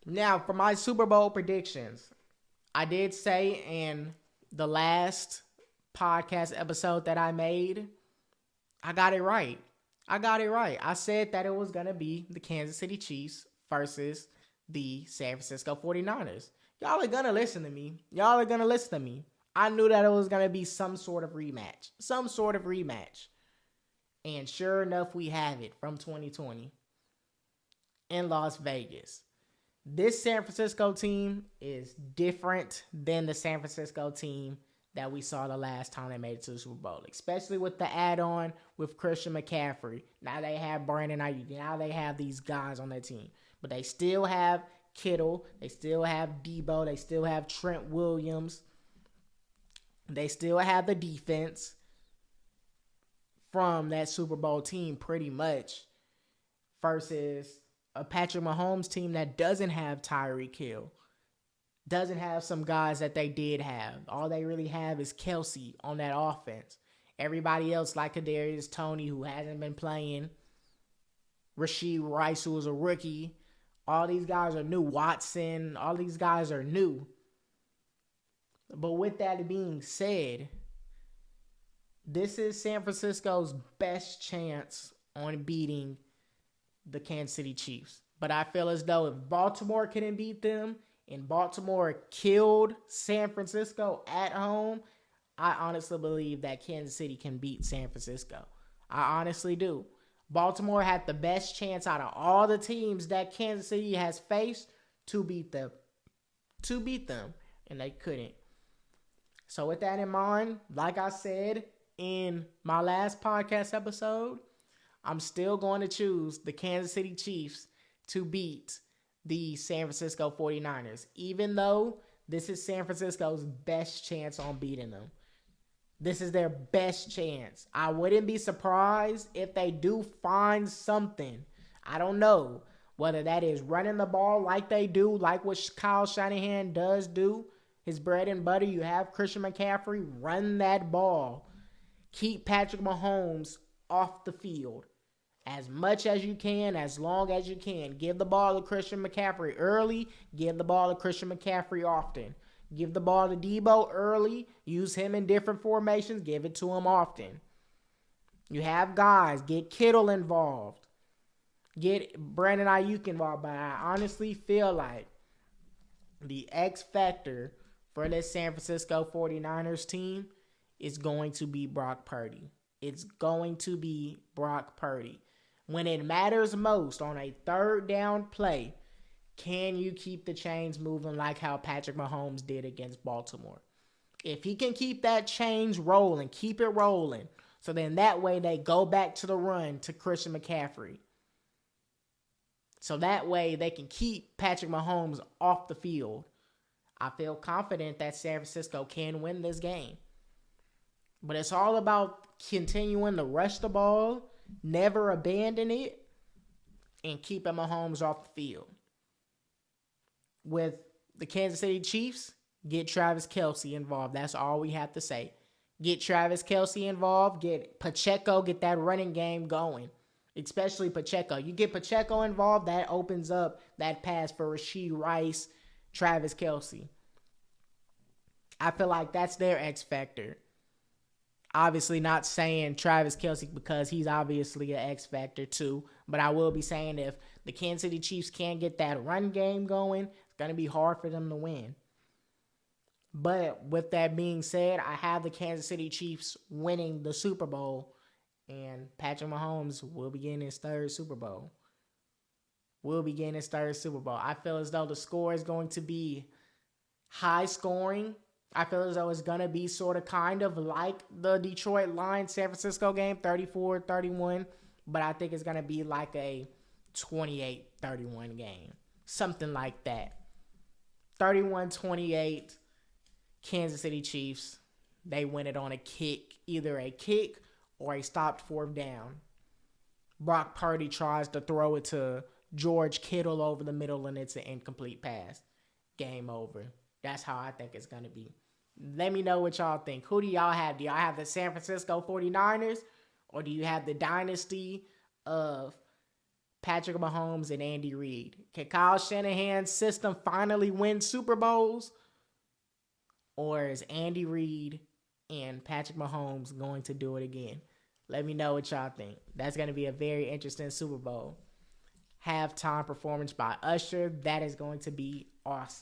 Now, for my Super Bowl predictions, I did say in the last podcast episode that I made, I got it right. I got it right. I said that it was going to be the Kansas City Chiefs versus the San Francisco 49ers. Y'all are going to listen to me. Y'all are going to listen to me. I knew that it was going to be some sort of rematch. Some sort of rematch. And sure enough, we have it from 2020 in Las Vegas. This San Francisco team is different than the San Francisco team that we saw the last time they made it to the Super Bowl, especially with the add-on with Christian McCaffrey. Now they have Brandon Ayuk. Now they have these guys on their team. But they still have Kittle. They still have Debo. They still have Trent Williams. They still have the defense from that Super Bowl team pretty much versus a Patrick Mahomes team that doesn't have Tyreek Hill, doesn't have some guys that they did have. All they really have is Kelsey on that offense. Everybody else, like Kadarius Toney, who hasn't been playing, Rashee Rice, who was a rookie, all these guys are new. Watson, all these guys are new. But with that being said, this is San Francisco's best chance on beating the Kansas City Chiefs. But I feel as though if Baltimore couldn't beat them and Baltimore killed San Francisco at home, I honestly believe that Kansas City can beat San Francisco. I honestly do. Baltimore had the best chance out of all the teams that Kansas City has faced to beat them. And they couldn't. So with that in mind, like I said in my last podcast episode, I'm still going to choose the Kansas City Chiefs to beat the San Francisco 49ers, even though this is San Francisco's best chance on beating them. This is their best chance. I wouldn't be surprised if they do find something. I don't know whether that is running the ball like they do, like what Kyle Shanahan does do. His bread and butter, you have Christian McCaffrey, run that ball. Keep Patrick Mahomes off the field as much as you can, as long as you can. Give the ball to Christian McCaffrey early. Give the ball to Christian McCaffrey often. Give the ball to Debo early. Use him in different formations. Give it to him often. You have guys. Get Kittle involved. Get Brandon Ayuk involved. But I honestly feel like the X factor for this San Francisco 49ers team is going to be Brock Purdy. It's going to be Brock Purdy. When it matters most on a third down play, can you keep the chains moving like how Patrick Mahomes did against Baltimore? If he can keep that chains rolling, keep it rolling, so then that way they go back to the run to Christian McCaffrey. So that way they can keep Patrick Mahomes off the field. I feel confident that San Francisco can win this game. But it's all about continuing to rush the ball, never abandon it, and keeping Mahomes off the field. With the Kansas City Chiefs, get Travis Kelce involved. That's all we have to say. Get Travis Kelce involved. Get Pacheco, get that running game going. Especially Pacheco. You get Pacheco involved, that opens up that pass for Rashee Rice, Travis Kelce. I feel like that's their X factor. Obviously not saying Travis Kelce because he's obviously an X factor too. But I will be saying if the Kansas City Chiefs can't get that run game going, it's going to be hard for them to win. But with that being said, I have the Kansas City Chiefs winning the Super Bowl. And Patrick Mahomes will be getting his third Super Bowl. I feel as though the score is going to be high scoring. I feel as though it's going to be sort of kind of like the Detroit Lions San Francisco game, 34-31. But I think it's going to be like a 28-31 game. Something like that. 31-28, Kansas City Chiefs. They win it on a kick. Either a kick or a stopped fourth down. Brock Purdy tries to throw it to George Kittle over the middle, and it's an incomplete pass. Game over. That's how I think it's going to be. Let me know what y'all think. Who do y'all have? Do y'all have the San Francisco 49ers? Or do you have the dynasty of Patrick Mahomes and Andy Reid? Can Kyle Shanahan's system finally win Super Bowls? Or is Andy Reid and Patrick Mahomes going to do it again? Let me know what y'all think. That's going to be a very interesting Super Bowl. Halftime performance by Usher. That is going to be awesome.